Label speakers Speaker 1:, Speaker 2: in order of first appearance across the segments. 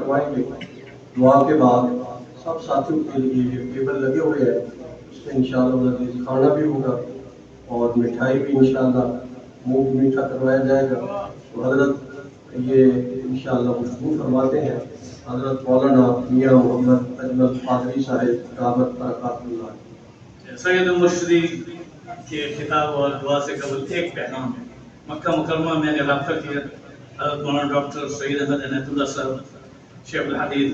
Speaker 1: کروائیں گے. دعا کے بعد سب ساتھیوں کے لیے یہ ٹیبل لگے ہوئے ہیں، اس میں انشاءاللہ العزیز کھانا بھی ہوگا اور مٹھائی بھی انشاءاللہ منہ میٹھا کروایا جائے گا. تو حضرت یہ انشاءاللہ گفتگو فرماتے ہیں حضرت مولانا میاں محمد اجمل قادری صاحب دامت برکات اللہ.
Speaker 2: سید مرشدی کے خطاب اور دعا سے قبل ایک پیغام ہے. مکہ مکرمہ میں نے رابطہ کیا، حضرت مولانا ڈاکٹر سعید احمد عنایت اللہ صاحب شیخ الحدیث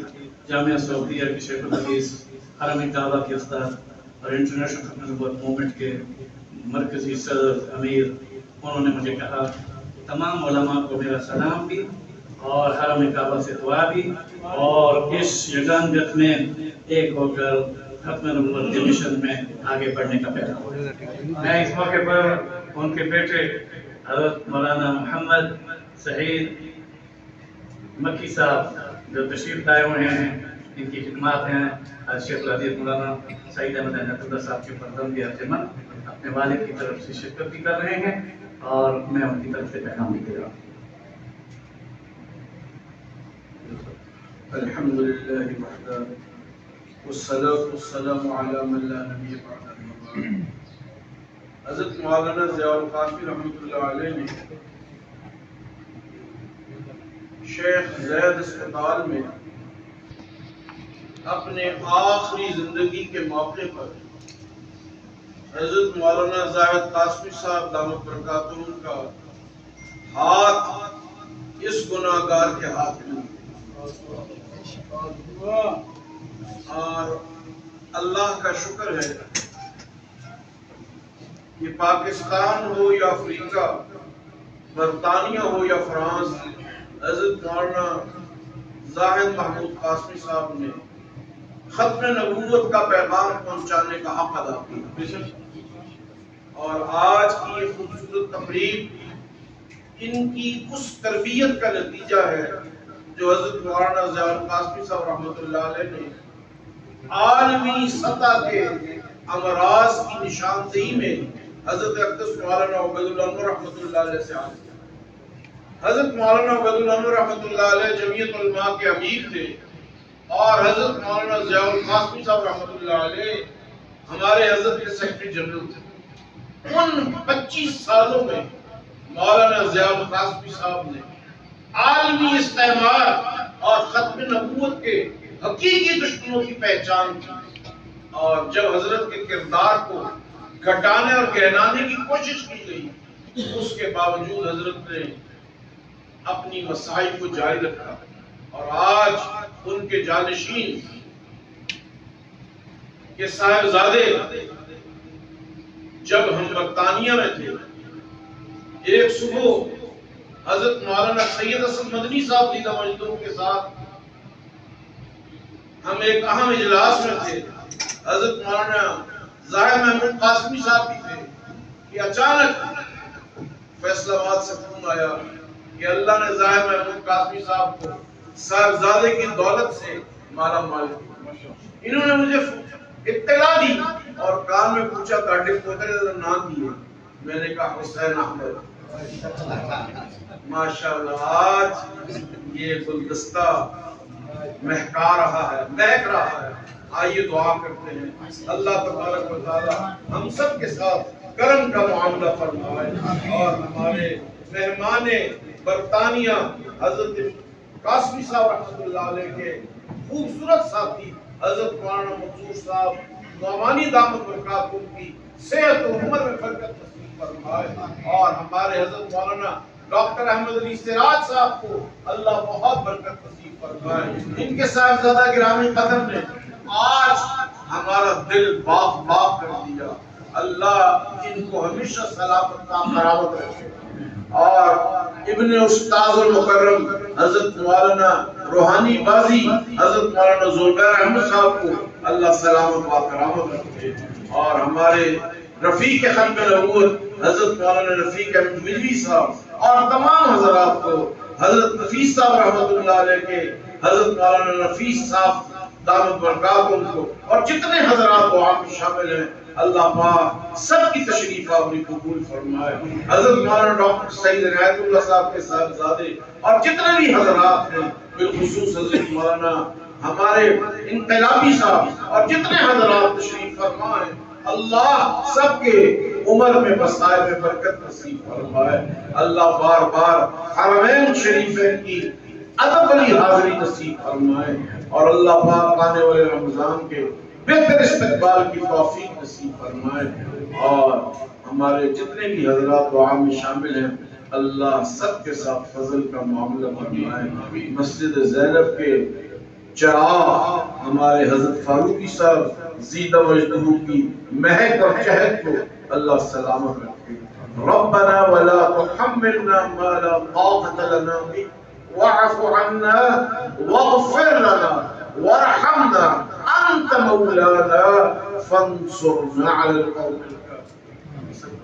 Speaker 2: جامعہ سعودیہ کے شیخ الحدیث، حرم کعبہ کے استاد اور انٹرنیشنل ختم نبوت موومنٹ کے مرکزی صدر امیر، انہوں نے مجھے کہا تمام علماء کو میرا سلام بھی اور حرم کعبہ سے دعا بھی، اور اس یگانگت میں ایک ہو کر ختم نبوت کے مشن میں آگے بڑھنے کا پیغام. میں اس موقع پر ان کے بیٹے حضرت مولانا محمد سعید مکی صاحب جو تشریف لائے ہوئے ہیں، ان کی خدمات ہیں. شیخ الحدیث مولانا سعید احمد عنایت اللہ صاحب کے فرزند ارجمند اپنے والد کی طرف سے شرکت بھی کر رہے ہیں اور میں ان کی طرف سے پیغام بھی دے رہا ہوں.
Speaker 3: الحمد لله وحده والصلاة والسلام على من لا نبي بعده. حضرت مولانا ضیاء القاسمی رحمۃ اللہ علیہ نے شیخ زید اسپتال میں اپنے آخری زندگی کے موقع پر حضرت مولانا زاہد قاسمی صاحب دامت برکاتہم کا ہاتھ اس گناہگار کے ہاتھ میں، اور اللہ کا شکر ہے کہ پاکستان ہو یا افریقہ، برطانیہ ہو یا فرانس، حضرت مولانا زاہد محمود قاسمی صاحب نے ختم نبوت کا پیغام پہنچانے کا حق ادا کیا. اور آج کی یہ خوبصورت تقریب ان کی اس تربیت کا نتیجہ ہے جو حضرت مولانا ضیاء القاسمی صاحب رحمۃ اللہ علیہ نے عالمی سطح کے امراض کی نشاندہی میں حضرت اقدس مولانا عبید الانور رحمۃ اللہ علیہ سے حاصل کیا. حضرت مولانا عبید الانور رحمۃ اللہ علیہ جمعیت علماء کے امیر تھے، اور حضرت مولانا ضیاء القاسمی صاحب رحمۃ اللہ علیہ ہمارے حضرت کے سیکرٹری جنرل تھے. ان 25 سالوں میں مولانا ضیاء القاسمی صاحب نے عالمی استعمار اور ختم نبوت کے حقیقی دشمنوں کی پہچان کی، اور جب حضرت کے کردار کو گھٹانے اور گہرانے کی کوشش کی گئی، اس کے باوجود حضرت نے اپنی مساعی کو جاری رکھا. اور آج ان کے جانشین کے صاحبزادے جب ہم برطانیہ میں تھے، ایک صبح حضرت مولانا سید اسد مدنی صاحب دیدہ مجدوں کے ساتھ ہم ایک اہم اجلاس میں تھے. حضرت مولانا زاہد محمود قاسمی صاحب بھی تھے کہ اچانک فیصل آباد سے فون آیا کہ اللہ نے زاہد محمود قاسمی صاحب کو صاحبزادے کی دولت سے مالا مال کیا. انہوں نے مجھے اطلاع دی اور کان میں پوچھا تاکہ پوترے نام دیے. میں نے کہا حسین احمد. ماشاءاللہ آج یہ گلدستہ مہکا رہا ہے، مہک رہا ہے. آئیے دعا کرتے ہیں اللہ تبارک و تعالی ہم سب کے ساتھ کرم کا معاملہ فرمائے، اور ہمارے مہمان برطانیہ حضرت قاسمی صاحب رحمۃ اللہ علیہ کے خوبصورت ساتھی حضرت مولانا منصور صاحب نعمانی دامت برکاتہم کی صحت و عمر میں برکت نصیب فرمائے، اور ہمارے حضرت مولانا ڈاکٹر احمد علی سراج صاحب کو اللہ بہت برکت نصیب فرمائے. ان کے صاحبزادہ گرامی قدر نے آج ہمارا دل باغ باغ کر دیا. اللہ ان کو ہمیشہ سلامت برابر رکھے. اور ابن استاذ المکرم حضرت مولانا روحانی بازی حضرت مولانا ذوالفقار احمد صاحب کو اللہ سلامت و کرامت رکھے. اور ہمارے رفیق ختم نبوت حضرت مولانا رفیق احمد مجوی صاحب اور تمام حضرات کو، حضرت نفیس صاحب رحمۃ اللہ علیہ کے حضرت مولانا نفیس صاحب دامت برکاتہم کو، اور جتنے حضرات وہاں پہ شامل ہیں اللہ پاک سب کی تشریف آوری قبول فرمائے. حضرت مولانا ڈاکٹر سعید عنایت اللہ صاحب کے صاحبزادے اور جتنے بھی حضرات ہیں, بالخصوص حضرت مولانا ہمارے انقلابی صاحب اور جتنے حضرات تشریف فرما ہیں, اللہ سب کے عمر میں بسائے میں برکت نصیب فرمائے. اللہ بار بار حرمین شریفین کی ادب علی حاضری نصیب فرمائے, اور اللہ پاک آنے والے رمضان کے بہتر استقبال کی توفیق نصیب فرمائے. اور ہمارے جتنے بھی حضرات دعا میں شامل ہیں, اللہ سب کے ساتھ فضل کا معاملہ فرمائے. مسجد زینب کے چراغ ہمارے حضرت فاروقی صاحب زیدہ مجدہو کی مہک اور چہک کو اللہ سلامت رکھے. ربنا ولا تحملنا ما لا طاقة لنا به واعف عنا واغفر لنا وارحمنا انت مولانا فانصرنا على القوم الكافرين.